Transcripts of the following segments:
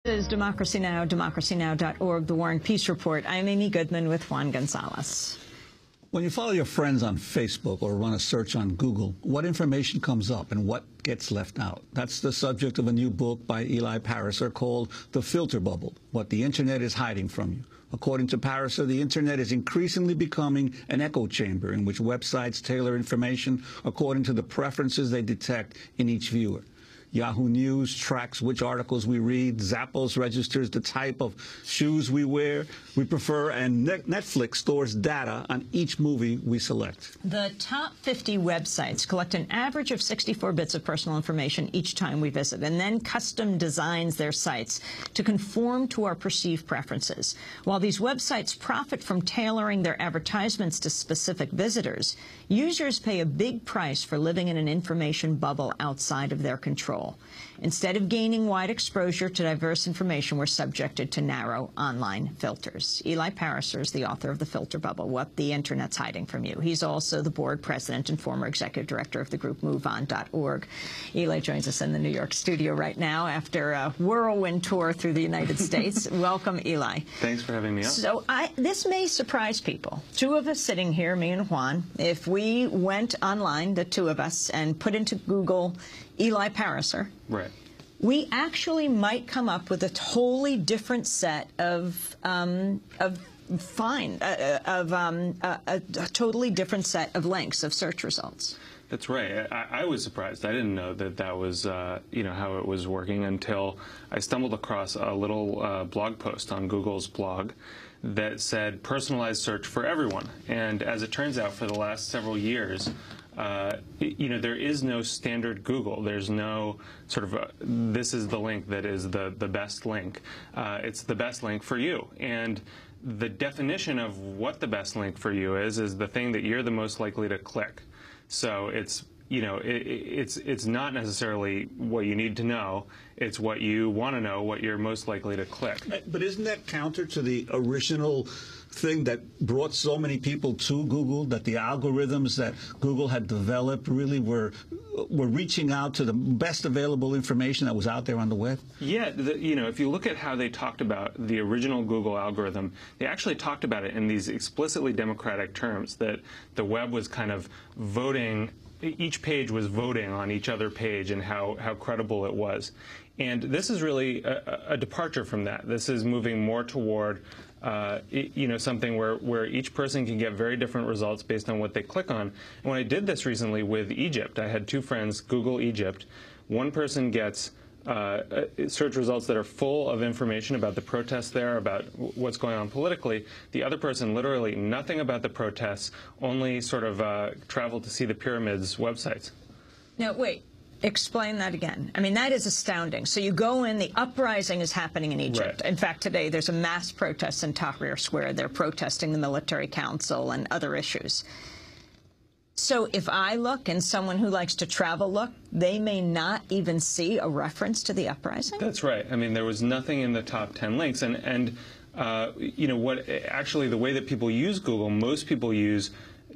This is Democracy Now!, democracynow.org, The War and Peace Report. I'm Amy Goodman with Juan Gonzalez. When you follow your friends on Facebook or run a search on Google, what information comes up and what gets left out? That's the subject of a new book by Eli Pariser called The Filter Bubble, What the Internet is Hiding from You. According to Pariser, the Internet is increasingly becoming an echo chamber in which websites tailor information according to the preferences they detect in each viewer. Yahoo News tracks which articles we read. Zappos registers the type of shoes we prefer, and Netflix stores data on each movie we select. The top 50 websites collect an average of 64 bits of personal information each time we visit, and then custom designs their sites to conform to our perceived preferences. While these websites profit from tailoring their advertisements to specific visitors, users pay a big price for living in an information bubble outside of their control. Instead of gaining wide exposure to diverse information, we're subjected to narrow online filters. Eli Pariser is the author of The Filter Bubble, What the Internet's Hiding from You. He's also the board president and former executive director of the group MoveOn.org. Eli joins us in the New York studio right now after a whirlwind tour through the United States. Welcome, Eli. Thanks for having me on. So this may surprise people. Two of us sitting here, me and Juan, if we went online, the two of us, and put into Google Eli Pariser, right, we actually might come up with a totally different set of a totally different set of links, of search results. That's right. I was surprised. I didn't know that that was, how it was working until I stumbled across a little blog post on Google's blog that said personalized search for everyone. And as it turns out, for the last several years, there is no standard Google. There's no sort of this is the link that is the best link. It's the best link for you. And the definition of what the best link for you is the thing that you're the most likely to click. So it's it's not necessarily what you need to know. It's what you want to know, what you're most likely to click. But isn't that counter to the original thing that brought so many people to Google, that the algorithms that Google had developed really were reaching out to the best available information that was out there on the web? Yeah, if you look at how they talked about the original Google algorithm, they actually talked about it in these explicitly democratic terms, that the web was kind of voting. Each page was voting on each other page and how credible it was. And this is really a departure from that. This is moving more toward something where each person can get very different results based on what they click on. And when I did this recently with Egypt, I had two friends Google Egypt. One person gets search results that are full of information about the protests there, about what's going on politically. The other person, literally nothing about the protests, only sort of traveled to see the pyramids websites. Now, wait. Explain that again. I mean, that is astounding. So you go in, the uprising is happening in Egypt. Right. In fact, today there's a mass protest in Tahrir Square. They're protesting the military council and other issues. So if I look, and someone who likes to travel look, they may not even see a reference to the uprising? That's right. I mean, there was nothing in the top 10 links. And actually the way that people use Google, most people use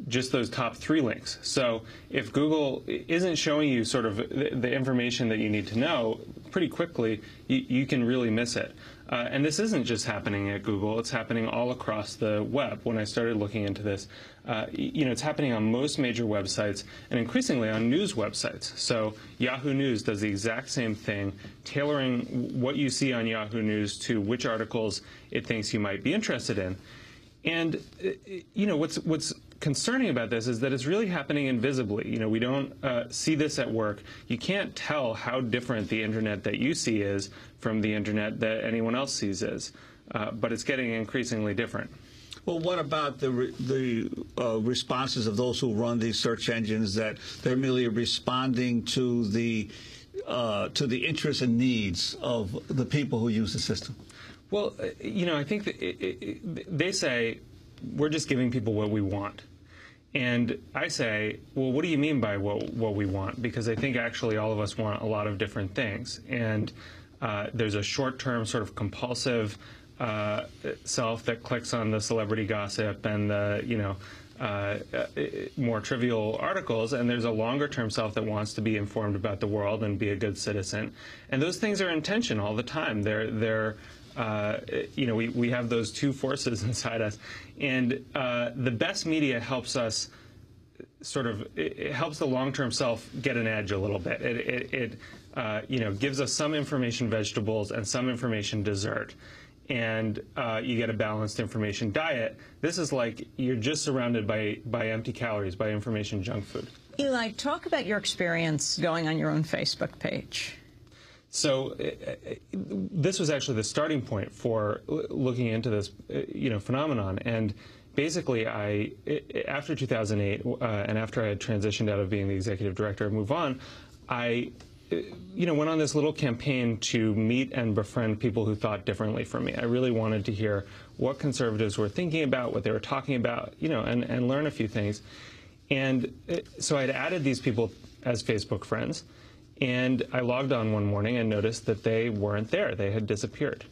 just those top 3 links. So if Google isn't showing you sort of the information that you need to know pretty quickly, you can really miss it. And this isn't just happening at Google, it's happening all across the web. When I started looking into this, it's happening on most major websites and increasingly on news websites. So Yahoo News does the exact same thing, tailoring what you see on Yahoo News to which articles it thinks you might be interested in. And what's concerning about this is that it's really happening invisibly. We don't see this at work. You can't tell how different the internet that you see is from the internet that anyone else sees is, but it's getting increasingly different. Well, what about the responses of those who run these search engines, that they're merely responding to the interests and needs of the people who use the system? Well, I think that they say, we're just giving people what we want. And I say, well, what do you mean by what we want? Because I think actually all of us want a lot of different things. And there's a short-term sort of compulsive self that clicks on the celebrity gossip and the, more trivial articles, and there's a longer-term self that wants to be informed about the world and be a good citizen. And those things are in tension all the time. We have those two forces inside us, and the best media helps us it helps the long-term self get an edge a little bit. It gives us some information vegetables and some information dessert, and you get a balanced information diet. This is like you're just surrounded by empty calories, by information junk food. Eli, talk about your experience going on your own Facebook page. So this was actually the starting point for looking into this, phenomenon. And basically, after 2008, and after I had transitioned out of being the executive director of MoveOn, I went on this little campaign to meet and befriend people who thought differently from me. I really wanted to hear what conservatives were thinking about, what they were talking about, and learn a few things. And so I'd added these people as Facebook friends. And I logged on one morning and noticed that they weren't there. They had disappeared.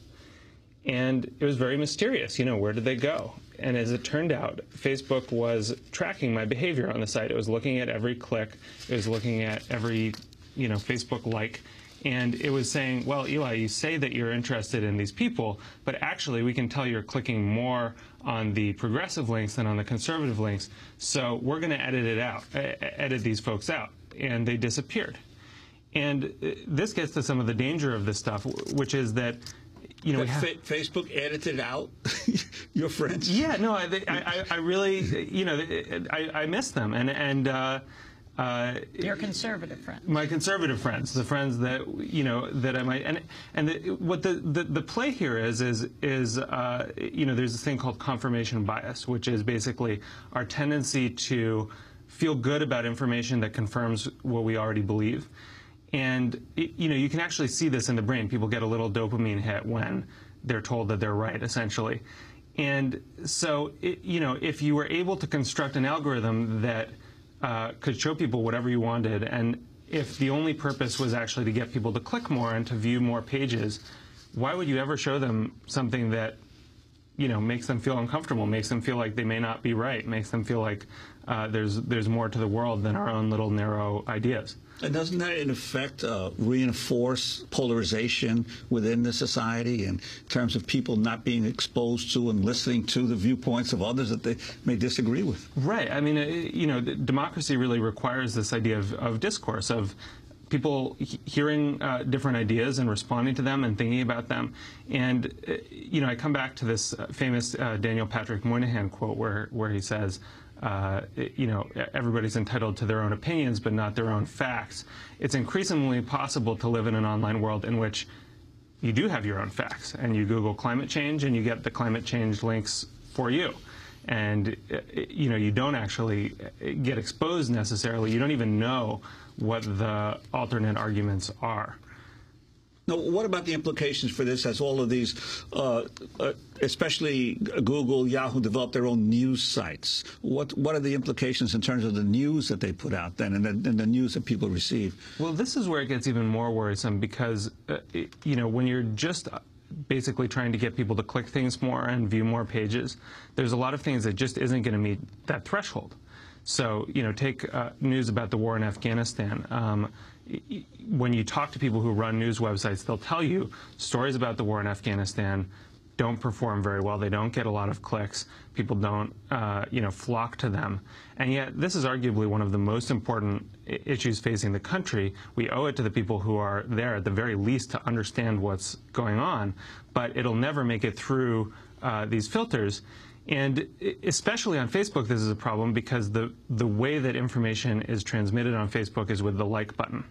And it was very mysterious. Where did they go? And as it turned out, Facebook was tracking my behavior on the site. It was looking at every click. It was looking at every, Facebook like. And it was saying, well, Eli, you say that you're interested in these people, but actually we can tell you're clicking more on the progressive links than on the conservative links. So we're going to edit these folks out. And they disappeared. And this gets to some of the danger of this stuff, which is that, Facebook edited out your friends. Yeah, no, I really, I miss them, and your conservative friends. My conservative friends, the friends that that I might, what the play here is there's this thing called confirmation bias, which is basically our tendency to feel good about information that confirms what we already believe. And, you can actually see this in the brain. People get a little dopamine hit when they're told that they're right, essentially. And so, if you were able to construct an algorithm that could show people whatever you wanted, and if the only purpose was actually to get people to click more and to view more pages, why would you ever show them something that, makes them feel uncomfortable, makes them feel like they may not be right, makes them feel like there's more to the world than our own little narrow ideas? And doesn't that, in effect, reinforce polarization within the society in terms of people not being exposed to and listening to the viewpoints of others that they may disagree with? Right. I mean, democracy really requires this idea of discourse, of people hearing different ideas and responding to them and thinking about them. And, I come back to this famous Daniel Patrick Moynihan quote where he says, everybody's entitled to their own opinions, but not their own facts. It's increasingly possible to live in an online world in which you do have your own facts, and you Google climate change, and you get the climate change links for you. And, you don't actually get exposed necessarily. You don't even know what the alternate arguments are. Now, what about the implications for this as all of these, especially Google, Yahoo, develop their own news sites? What are the implications in terms of the news that they put out then and the news that people receive? Well, this is where it gets even more worrisome because, when you're just basically trying to get people to click things more and view more pages, there's a lot of things that just isn't going to meet that threshold. So, take news about the war in Afghanistan. When you talk to people who run news websites, they'll tell you stories about the war in Afghanistan don't perform very well. They don't get a lot of clicks. People don't, flock to them. And yet, this is arguably one of the most important issues facing the country. We owe it to the people who are there, at the very least, to understand what's going on. But it'll never make it through these filters. And especially on Facebook, this is a problem because the way that information is transmitted on Facebook is with the like button.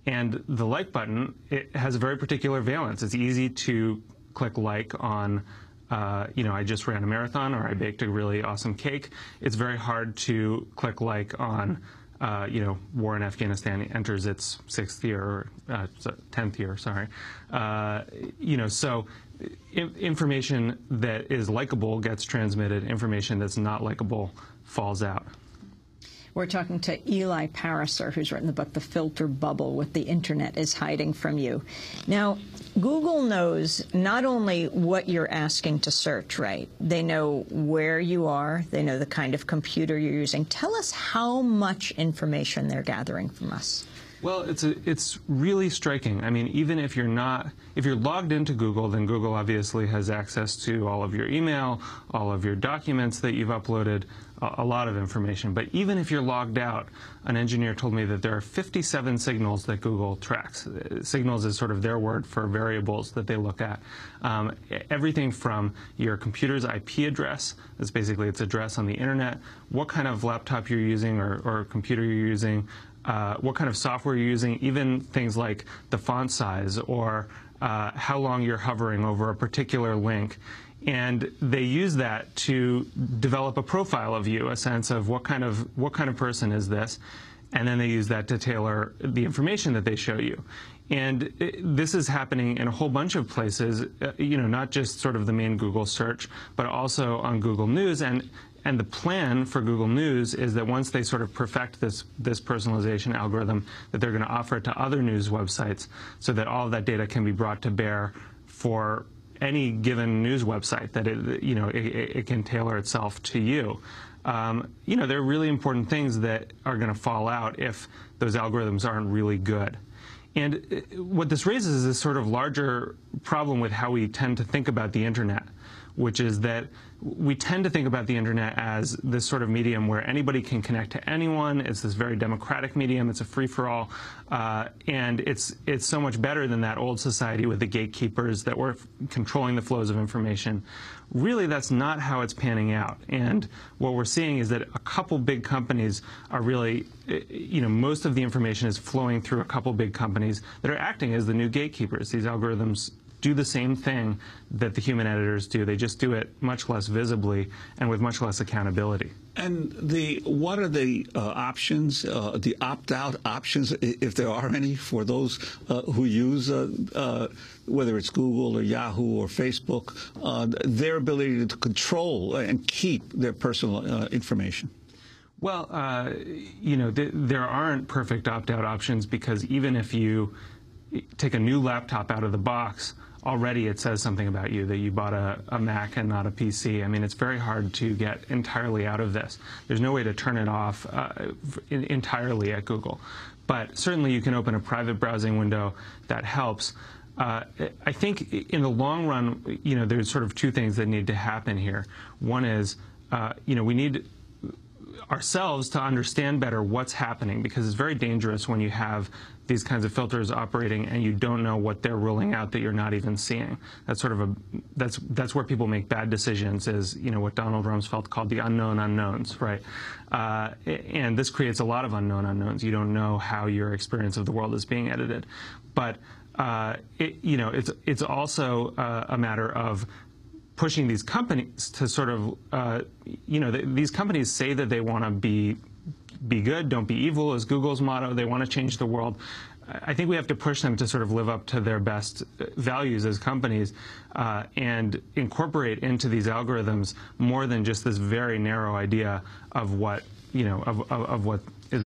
And the like button, it has a very particular valence. It's easy to click like on, I just ran a marathon or I baked a really awesome cake. It's very hard to click like on, war in Afghanistan enters its 6th year, or 10th year, sorry. So information that is likable gets transmitted. Information that's not likable falls out. We're talking to Eli Pariser, who's written the book, The Filter Bubble, What the Internet is Hiding from You. Now, Google knows not only what you're asking to search, right? They know where you are. They know the kind of computer you're using. Tell us how much information they're gathering from us. Well, it's really striking. I mean, even if you're logged into Google, then Google obviously has access to all of your email, all of your documents that you've uploaded, a lot of information. But even if you're logged out, an engineer told me that there are 57 signals that Google tracks. Signals is sort of their word for variables that they look at. Everything from your computer's IP address, that's basically its address on the internet, what kind of laptop you're using or computer you're using, what kind of software you're using, even things like the font size or how long you're hovering over a particular link. And they use that to develop a profile of you, a sense of what kind of person is this, and then they use that to tailor the information that they show you. And this is happening in a whole bunch of places, not just sort of the main Google search, but also on Google News. And the plan for Google News is that once they sort of perfect this personalization algorithm, that they're going to offer it to other news websites so that all of that data can be brought to bear for any given news website, that it can tailor itself to you. There are really important things that are going to fall out if those algorithms aren't really good. And what this raises is this sort of larger problem with how we tend to think about the internet, which is that we tend to think about the internet as this sort of medium where anybody can connect to anyone. It's this very democratic medium. It's a free-for-all. And it's so much better than that old society with the gatekeepers that were controlling the flows of information. Really, that's not how it's panning out. And what we're seeing is that a couple big companies are really, most of the information is flowing through a couple big companies that are acting as the new gatekeepers. These algorithms do the same thing that the human editors do. They just do it much less visibly and with much less accountability. And what are the options, the opt-out options, if there are any, for those who use, whether it's Google or Yahoo or Facebook, their ability to control and keep their personal information? Well, there aren't perfect opt-out options, because even if you take a new laptop out of the box, already it says something about you, that you bought a Mac and not a PC. I mean, it's very hard to get entirely out of this. There's no way to turn it off entirely at Google. But certainly you can open a private browsing window. That helps. I think in the long run, there's sort of two things that need to happen here. One is, we need ourselves to understand better what's happening, because it's very dangerous when you have these kinds of filters operating and you don't know what they're rolling out that you're not even seeing. That's sort of that's where people make bad decisions, is what Donald Rumsfeld called the unknown unknowns, right? And this creates a lot of unknown unknowns. You don't know how your experience of the world is being edited, but it's also a matter of pushing these companies to sort of, these companies say that they want to be good, don't be evil, is Google's motto. They want to change the world. I think we have to push them to sort of live up to their best values as companies and incorporate into these algorithms more than just this very narrow idea of what, of what is